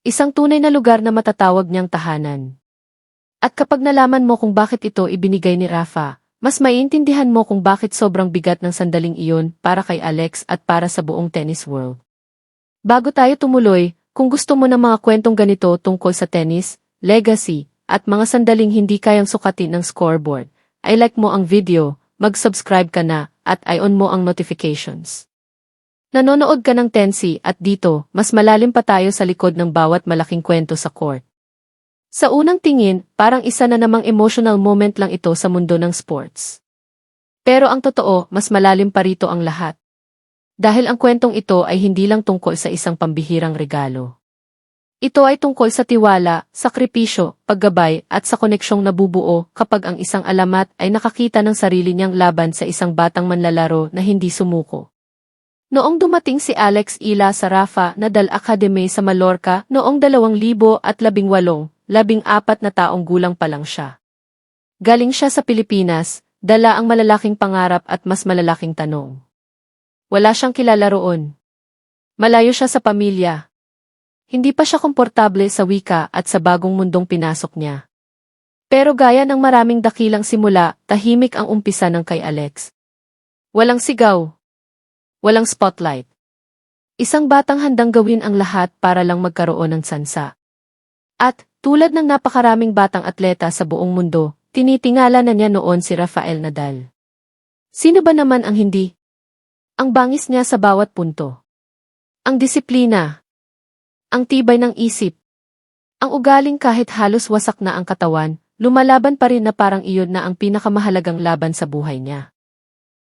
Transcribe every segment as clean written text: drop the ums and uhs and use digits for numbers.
Isang tunay na lugar na matatawag niyang tahanan. At kapag nalaman mo kung bakit ito ibinigay ni Rafa, mas maiintindihan mo kung bakit sobrang bigat ng sandaling iyon para kay Alex at para sa buong tennis world. Bago tayo tumuloy, kung gusto mo ng mga kwentong ganito tungkol sa tennis, legacy, at mga sandaling hindi kayang sukatin ng scoreboard, ay like mo ang video, mag-subscribe ka na, at i-on mo ang notifications. Nanonood ka ng Tensi at dito, mas malalim pa tayo sa likod ng bawat malaking kwento sa court. Sa unang tingin, parang isa na namang emotional moment lang ito sa mundo ng sports. Pero ang totoo, mas malalim pa rito ang lahat. Dahil ang kwentong ito ay hindi lang tungkol sa isang pambihirang regalo. Ito ay tungkol sa tiwala, sakripisyo, paggabay at sa koneksyong nabubuo kapag ang isang alamat ay nakakita ng sarili niyang laban sa isang batang manlalaro na hindi sumuko. Noong dumating si Alex Ila sa Rafa Nadal Academy sa Mallorca noong 2018, 14 na taong gulang pa lang siya. Galing siya sa Pilipinas, dala ang malalaking pangarap at mas malalaking tanong. Wala siyang kilala roon. Malayo siya sa pamilya. Hindi pa siya komportable sa wika at sa bagong mundong pinasok niya. Pero gaya ng maraming dakilang simula, tahimik ang umpisa ng kay Alex. Walang sigaw. Walang spotlight. Isang batang handang gawin ang lahat para lang magkaroon ng sansa. At, tulad ng napakaraming batang atleta sa buong mundo, tinitingala na niya noon si Rafael Nadal. Sino ba naman ang hindi? Ang bangis niya sa bawat punto. Ang disiplina. Ang tibay ng isip. Ang ugaling kahit halos wasak na ang katawan, lumalaban pa rin na parang iyon na ang pinakamahalagang laban sa buhay niya.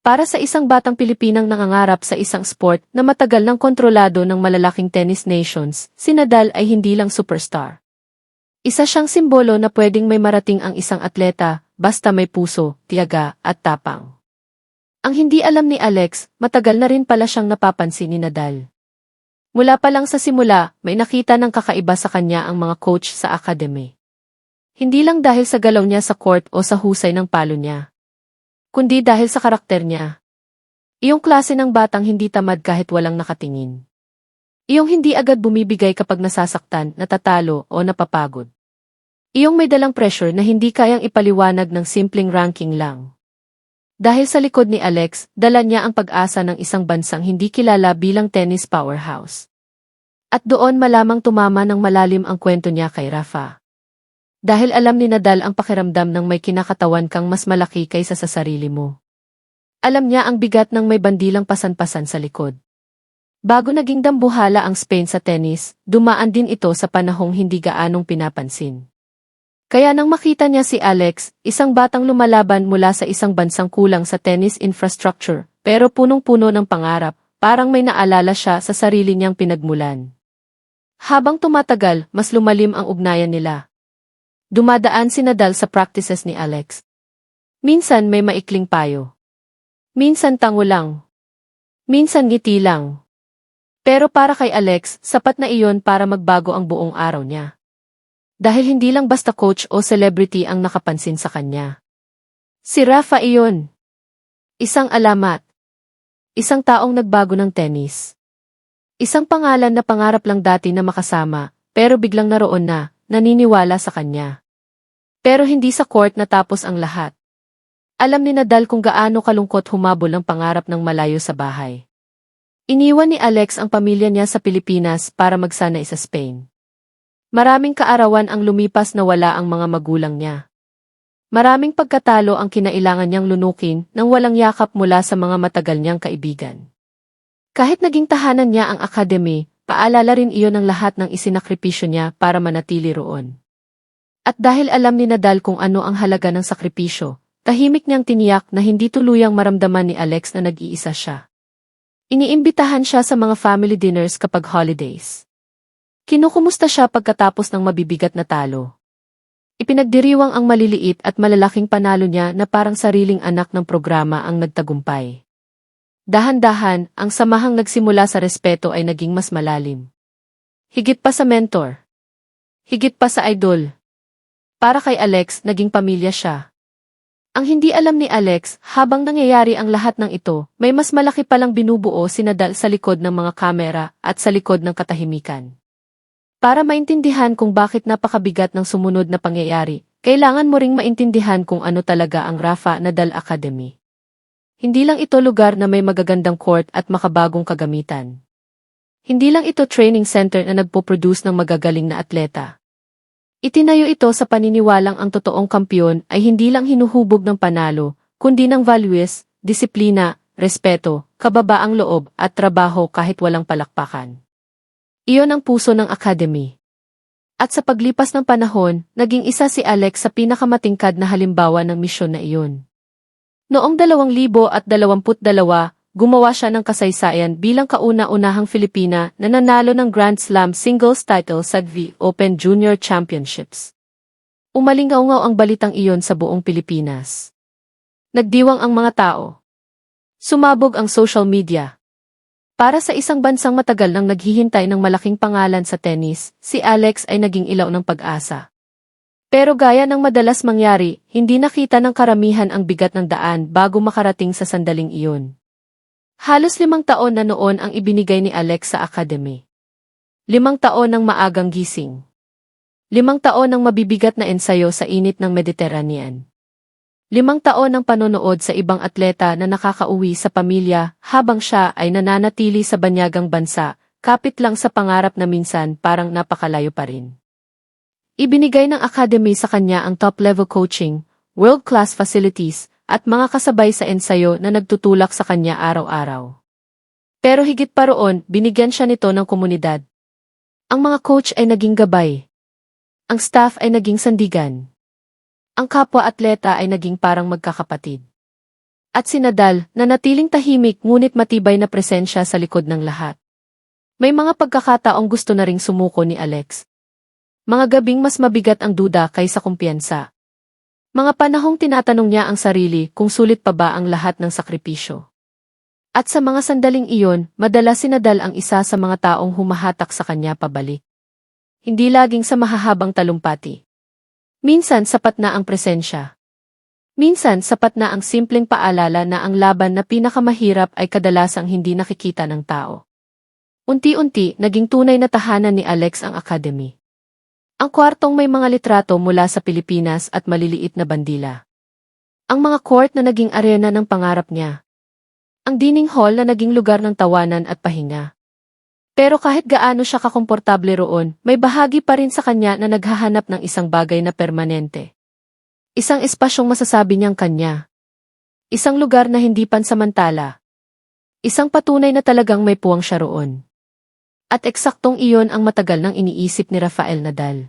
Para sa isang batang Pilipinang nangangarap sa isang sport na matagal nang kontrolado ng malalaking tennis nations, si Nadal ay hindi lang superstar. Isa siyang simbolo na pwedeng may marating ang isang atleta, basta may puso, tiyaga, at tapang. Ang hindi alam ni Alex, matagal na rin pala siyang napapansin ni Nadal. Mula pa lang sa simula, may nakita ng kakaiba sa kanya ang mga coach sa academy. Hindi lang dahil sa galaw niya sa court o sa husay ng palo niya, kundi dahil sa karakter niya. Iyong klase ng batang hindi tamad kahit walang nakatingin. Iyong hindi agad bumibigay kapag nasasaktan, natatalo o napapagod. Iyong may dalang pressure na hindi kayang ipaliwanag ng simpleng ranking lang. Dahil sa likod ni Alex, dala niya ang pag-asa ng isang bansang hindi kilala bilang tennis powerhouse. At doon malamang tumama ng malalim ang kwento niya kay Rafa. Dahil alam ni Nadal ang pakiramdam ng may kinakatawan kang mas malaki kaysa sa sarili mo. Alam niya ang bigat ng may bandilang pasan-pasan sa likod. Bago naging dambuhala ang Spain sa tennis, dumaan din ito sa panahong hindi gaanong pinapansin. Kaya nang makita niya si Alex, isang batang lumalaban mula sa isang bansang kulang sa tennis infrastructure, pero punong-puno ng pangarap, parang may naalala siya sa sarili niyang pinagmulan. Habang tumatagal, mas lumalim ang ugnayan nila. Dumadaan si Nadal sa practices ni Alex. Minsan may maikling payo. Minsan tango lang. Minsan ngiti lang. Pero para kay Alex, sapat na iyon para magbago ang buong araw niya. Dahil hindi lang basta coach o celebrity ang nakapansin sa kanya. Si Rafa iyon. Isang alamat. Isang taong nagbago ng tennis. Isang pangalan na pangarap lang dati na makasama, pero biglang naroon na, naniniwala sa kanya. Pero hindi sa court natapos ang lahat. Alam ni Nadal kung gaano kalungkot humabol ang pangarap ng malayo sa bahay. Iniwan ni Alex ang pamilya niya sa Pilipinas para magsanay sa Spain. Maraming kaarawan ang lumipas na wala ang mga magulang niya. Maraming pagkatalo ang kinailangan niyang lunukin nang walang yakap mula sa mga matagal niyang kaibigan. Kahit naging tahanan niya ang academy, paalala rin iyon ng lahat ng isinakripisyo niya para manatili roon. At dahil alam ni Nadal kung ano ang halaga ng sakripisyo, tahimik niyang tiniyak na hindi tuluyang maramdaman ni Alex na nag-iisa siya. Iniimbitahan siya sa mga family dinners kapag holidays. Kinukumusta siya pagkatapos ng mabibigat na talo. Ipinagdiriwang ang maliliit at malalaking panalo niya na parang sariling anak ng programa ang nagtagumpay. Dahan-dahan, ang samahang nagsimula sa respeto ay naging mas malalim. Higit pa sa mentor. Higit pa sa idol. Para kay Alex, naging pamilya siya. Ang hindi alam ni Alex, habang nangyayari ang lahat ng ito, may mas malaki palang binubuo si Nadal sa likod ng mga kamera at sa likod ng katahimikan. Para maintindihan kung bakit napakabigat ng sumunod na pangyayari, kailangan mo ring maintindihan kung ano talaga ang Rafa Nadal Academy. Hindi lang ito lugar na may magagandang court at makabagong kagamitan. Hindi lang ito training center na nagpo-produce ng magagaling na atleta. Itinayo ito sa paniniwalang ang totoong kampiyon ay hindi lang hinuhubog ng panalo, kundi ng values, disiplina, respeto, kababaang loob at trabaho kahit walang palakpakan. Iyon ang puso ng academy. At sa paglipas ng panahon, naging isa si Alex sa pinakamatingkad na halimbawa ng misyon na iyon. Noong 2022, gumawa siya ng kasaysayan bilang kauna-unahang Filipina na nanalo ng Grand Slam singles title sa V Open Junior Championships. Umalingaw-ngaw ang balitang iyon sa buong Pilipinas. Nagdiwang ang mga tao. Sumabog ang social media. Para sa isang bansang matagal nang naghihintay ng malaking pangalan sa tennis, si Alex ay naging ilaw ng pag-asa. Pero gaya ng madalas mangyari, hindi nakita ng karamihan ang bigat ng daan bago makarating sa sandaling iyon. Halos 5 taon na noon ang ibinigay ni Alex sa academy. 5 taon ng maagang gising. 5 taon ng mabibigat na ensayo sa init ng Mediterranean. 5 taon ng panonood sa ibang atleta na nakakauwi sa pamilya habang siya ay nananatili sa banyagang bansa, kapit lang sa pangarap na minsan parang napakalayo pa rin. Ibinigay ng academy sa kanya ang top-level coaching, world-class facilities, at mga kasabay sa ensayo na nagtutulak sa kanya araw-araw. Pero higit pa roon, binigyan siya nito ng komunidad. Ang mga coach ay naging gabay. Ang staff ay naging sandigan. Ang kapwa-atleta ay naging parang magkakapatid. At si Nadal, nanatiling tahimik ngunit matibay na presensya sa likod ng lahat. May mga pagkakataong gusto na ring sumuko ni Alex. Mga gabing mas mabigat ang duda kaysa kumpiyansa. Mga panahong tinatanong niya ang sarili kung sulit pa ba ang lahat ng sakripisyo. At sa mga sandaling iyon, madalas si Nadal ang isa sa mga taong humahatak sa kanya pabalik. Hindi laging sa mahahabang talumpati. Minsan sapat na ang presensya. Minsan sapat na ang simpleng paalala na ang laban na pinakamahirap ay kadalasang hindi nakikita ng tao. Unti-unti, naging tunay na tahanan ni Alex ang academy. Ang kwartong may mga litrato mula sa Pilipinas at maliliit na bandila. Ang mga court na naging arena ng pangarap niya. Ang dining hall na naging lugar ng tawanan at pahinga. Pero kahit gaano siya kakomportable roon, may bahagi pa rin sa kanya na naghahanap ng isang bagay na permanente. Isang espasyong masasabi niyang kanya. Isang lugar na hindi pansamantala. Isang patunay na talagang may puwang siya roon. At eksaktong iyon ang matagal nang iniisip ni Rafael Nadal.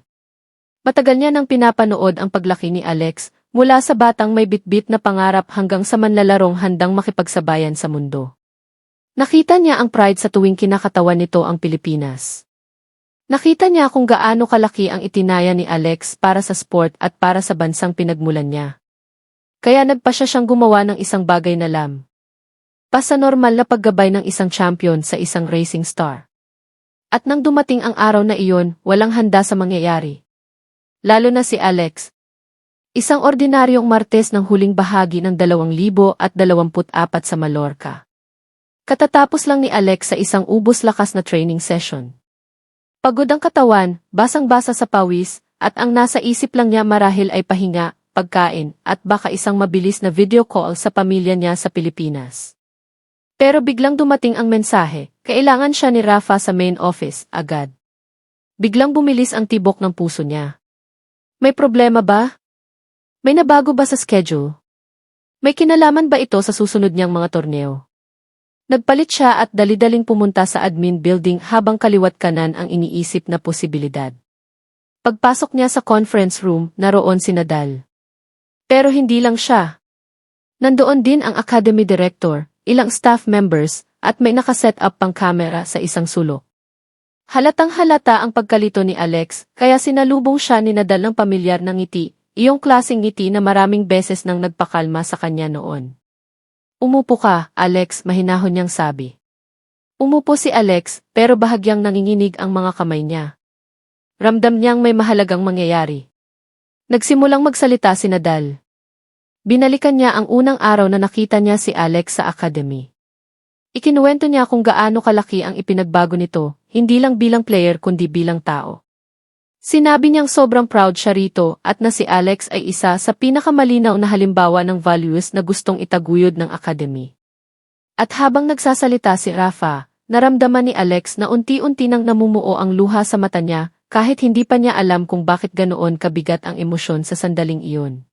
Matagal niya nang pinapanood ang paglaki ni Alex, mula sa batang may bitbit na pangarap hanggang sa manlalarong handang makipagsabayan sa mundo. Nakita niya ang pride sa tuwing kinakatawan nito ang Pilipinas. Nakita niya kung gaano kalaki ang itinaya ni Alex para sa sport at para sa bansang pinagmulan niya. Kaya nagpasya siyang gumawa ng isang bagay na pasanormal na paggabay ng isang champion sa isang racing star. At nang dumating ang araw na iyon, walang handa sa mangyayari. Lalo na si Alex. Isang ordinaryong Martes ng huling bahagi ng 2024 sa Mallorca. Katatapos lang ni Alex sa isang ubos lakas na training session. Pagod ang katawan, basang-basa sa pawis, at ang nasa isip lang niya marahil ay pahinga, pagkain, at baka isang mabilis na video call sa pamilya niya sa Pilipinas. Pero biglang dumating ang mensahe, kailangan siya ni Rafa sa main office, agad. Biglang bumilis ang tibok ng puso niya. May problema ba? May nabago ba sa schedule? May kinalaman ba ito sa susunod niyang mga torneo? Nagpalit siya at dali-daling pumunta sa admin building habang kaliwat kanan ang iniisip na posibilidad. Pagpasok niya sa conference room, naroon si Nadal. Pero hindi lang siya. Nandoon din ang academy director, ilang staff members, at may nakaset up pang kamera sa isang sulok. Halatang-halata ang pagkalito ni Alex, kaya sinalubong siya ni Nadal ng pamilyar na ngiti, iyong klaseng ngiti na maraming beses nang nagpakalma sa kanya noon. Umupo ka, Alex, mahinahon niyang sabi. Umupo si Alex, pero bahagyang nanginginig ang mga kamay niya. Ramdam niyang may mahalagang mangyayari. Nagsimulang magsalita si Nadal. Binalikan niya ang unang araw na nakita niya si Alex sa academy. Ikinuwento niya kung gaano kalaki ang ipinagbago nito, hindi lang bilang player kundi bilang tao. Sinabi niyang sobrang proud siya rito at na si Alex ay isa sa pinakamalinaw na halimbawa ng values na gustong itaguyod ng Academy. At habang nagsasalita si Rafa, naramdaman ni Alex na unti-unti nang namumuo ang luha sa mata niya kahit hindi pa niya alam kung bakit ganoon kabigat ang emosyon sa sandaling iyon.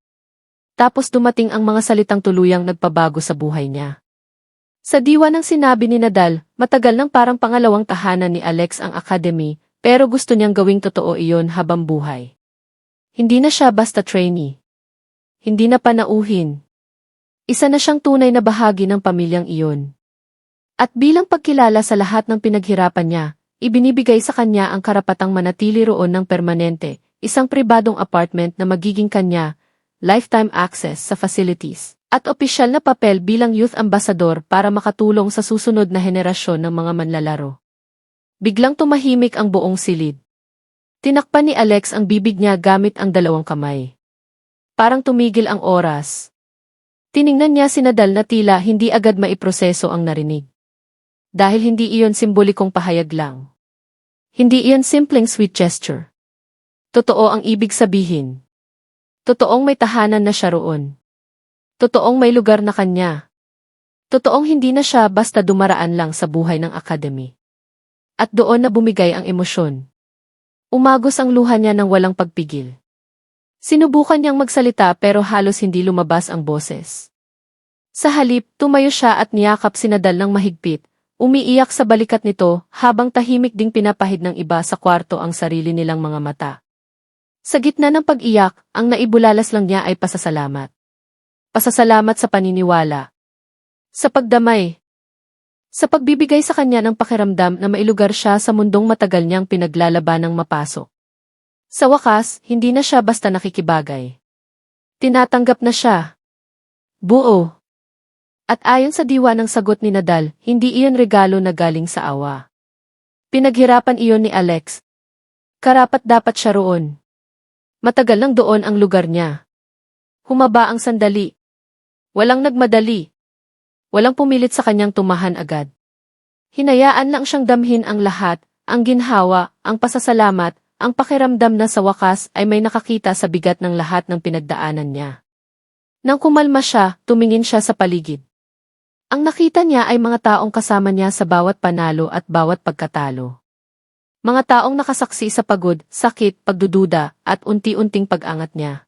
Tapos dumating ang mga salitang tuluyang nagpabago sa buhay niya. Sa diwa ng sinabi ni Nadal, matagal nang parang pangalawang tahanan ni Alex ang Academy, pero gusto niyang gawing totoo iyon habang buhay. Hindi na siya basta trainee. Hindi na panauhin. Isa na siyang tunay na bahagi ng pamilyang iyon. At bilang pagkilala sa lahat ng pinaghirapan niya, ibinibigay sa kanya ang karapatang manatili roon ng permanente, isang pribadong apartment na magiging kanya, lifetime access sa facilities, at opisyal na papel bilang youth ambassador para makatulong sa susunod na henerasyon ng mga manlalaro. Biglang tumahimik ang buong silid. Tinakpan ni Alex ang bibig niya gamit ang dalawang kamay. Parang tumigil ang oras. Tiningnan niya si Nadal na tila hindi agad maiproseso ang narinig. Dahil hindi iyon simbolikong pahayag lang. Hindi iyon simpleng sweet gesture. Totoo ang ibig sabihin. Totoong may tahanan na siya roon. Totoong may lugar na kanya. Totoong hindi na siya basta dumaraan lang sa buhay ng Academy. At doon na bumigay ang emosyon. Umagos ang luha niya ng walang pagpigil. Sinubukan niyang magsalita pero halos hindi lumabas ang boses. Sa halip, tumayo siya at niyakap si Nadal ng mahigpit, umiiyak sa balikat nito habang tahimik ding pinapahid ng iba sa kwarto ang sarili nilang mga mata. Sa gitna ng pag-iyak, ang naibulalas lang niya ay pasasalamat. Pasasalamat sa paniniwala. Sa pagdamay. Sa pagbibigay sa kanya ng pakiramdam na mailugar siya sa mundong matagal niyang pinaglalabanang mapasok. Sa wakas, hindi na siya basta nakikibagay. Tinatanggap na siya. Buo. At ayon sa diwa ng sagot ni Nadal, hindi iyon regalo na galing sa awa. Pinaghirapan iyon ni Alex. Karapat-dapat siya roon. Matagal lang doon ang lugar niya. Humaba ang sandali. Walang nagmadali. Walang pumilit sa kanyang tumahan agad. Hinayaan lang siyang damhin ang lahat, ang ginhawa, ang pasasalamat, ang pakiramdam na sa wakas ay may nakakita sa bigat ng lahat ng pinagdaanan niya. Nang kumalma siya, tumingin siya sa paligid. Ang nakita niya ay mga taong kasama niya sa bawat panalo at bawat pagkatalo. Mga taong nakasaksi sa pagod, sakit, pagdududa, at unti-unting pag-angat niya.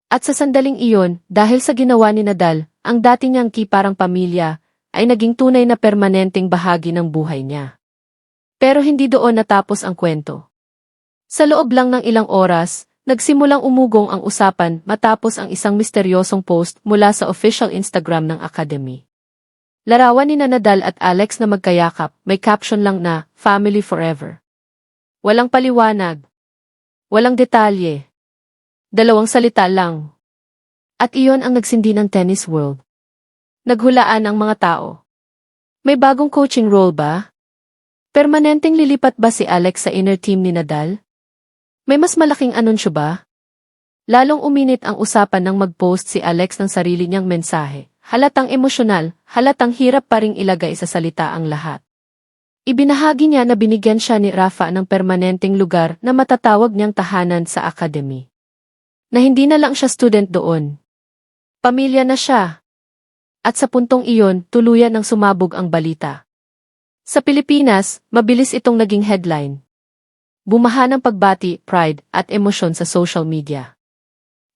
At sa sandaling iyon, dahil sa ginawa ni Nadal, ang dati niyang parang pamilya, ay naging tunay na permanenteng bahagi ng buhay niya. Pero hindi doon natapos ang kwento. Sa loob lang ng ilang oras, nagsimulang umugong ang usapan matapos ang isang misteryosong post mula sa official Instagram ng Academy. Larawan ni Nadal at Alex na magkayakap, may caption lang na, "Family Forever." Walang paliwanag. Walang detalye. Dalawang salita lang. At iyon ang nagsindi ng tennis world. Naghulaan ang mga tao. May bagong coaching role ba? Permanenteng lilipat ba si Alex sa inner team ni Nadal? May mas malaking anunsyo ba? Lalong uminit ang usapan nang mag-post si Alex ng sarili niyang mensahe. Halatang emosyonal, halatang hirap pa ring ilagay sa salita ang lahat. Ibinahagi niya na binigyan siya ni Rafa ng permanenteng lugar na matatawag niyang tahanan sa Academy. Na hindi na lang siya student doon. Pamilya na siya. At sa puntong iyon, tuluyan ng sumabog ang balita. Sa Pilipinas, mabilis itong naging headline. Bumaha ng pagbati, pride, at emosyon sa social media.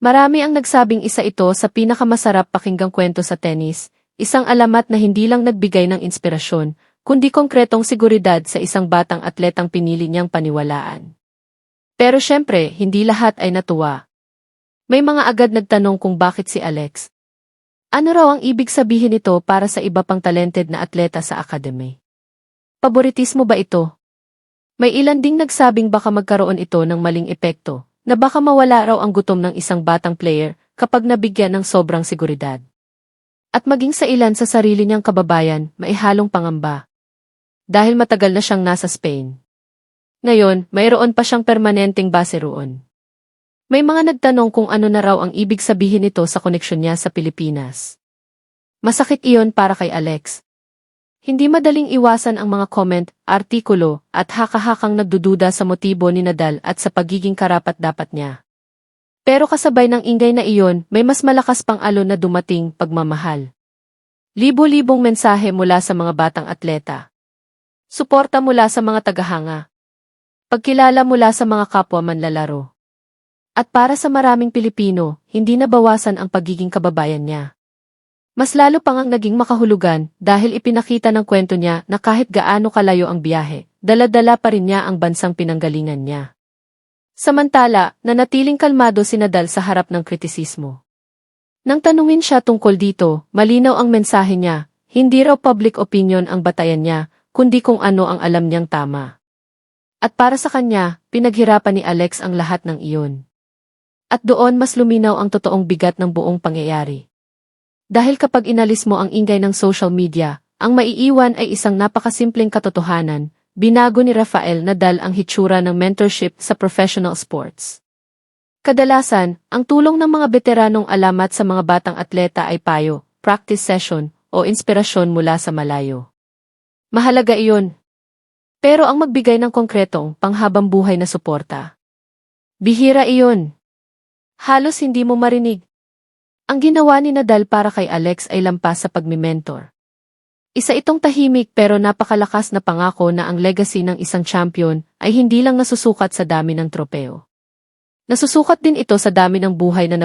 Marami ang nagsabing isa ito sa pinakamasarap pakinggang kwento sa tennis, isang alamat na hindi lang nagbigay ng inspirasyon, kundi konkretong seguridad sa isang batang atletang pinili niyang paniwalaan. Pero syempre, hindi lahat ay natuwa. May mga agad nagtanong kung bakit si Alex. Ano raw ang ibig sabihin nito para sa iba pang talented na atleta sa Academy? Paboritismo ba ito? May ilan ding nagsabing baka magkaroon ito ng maling epekto, na baka mawala raw ang gutom ng isang batang player kapag nabigyan ng sobrang seguridad. At maging sa ilan sa sarili niyang kababayan, maihalong pangamba. Dahil matagal na siyang nasa Spain. Ngayon, mayroon pa siyang permanenteng base roon. May mga nagtanong kung ano na raw ang ibig sabihin nito sa koneksyon niya sa Pilipinas. Masakit iyon para kay Alex. Hindi madaling iwasan ang mga comment, artikulo, at haka-hakang nagdududa sa motibo ni Nadal at sa pagiging karapat-dapat niya. Pero kasabay ng ingay na iyon, may mas malakas pang alon na dumating, pagmamahal. Libo-libong mensahe mula sa mga batang atleta. Suporta mula sa mga tagahanga. Pagkilala mula sa mga kapwa manlalaro. At para sa maraming Pilipino, hindi nabawasan ang pagiging kababayan niya. Mas lalo pang ang naging makahulugan dahil ipinakita ng kwento niya na kahit gaano kalayo ang biyahe, dala-dala pa rin niya ang bansang pinanggalingan niya. Samantala, nanatiling kalmado si Nadal sa harap ng kritisismo. Nang tanungin siya tungkol dito, malinaw ang mensahe niya, hindi raw public opinion ang batayan niya, kundi kung ano ang alam niyang tama. At para sa kanya, pinaghirapan ni Alex ang lahat ng iyon. At doon mas luminaw ang totoong bigat ng buong pangyayari. Dahil kapag inalis mo ang ingay ng social media, ang maiiwan ay isang napakasimpleng katotohanan, binago ni Rafael Nadal ang hitsura ng mentorship sa professional sports. Kadalasan, ang tulong ng mga veteranong alamat sa mga batang atleta ay payo, practice session, o inspirasyon mula sa malayo. Mahalaga iyon. Pero ang magbigay ng konkretong, panghabang buhay na suporta. Bihira iyon. Halos hindi mo marinig. Ang ginawa ni Nadal para kay Alex ay lampas sa pagmimentor. Isa itong tahimik pero napakalakas na pangako na ang legacy ng isang champion ay hindi lang nasusukat sa dami ng tropeo. Nasusukat din ito sa dami ng buhay na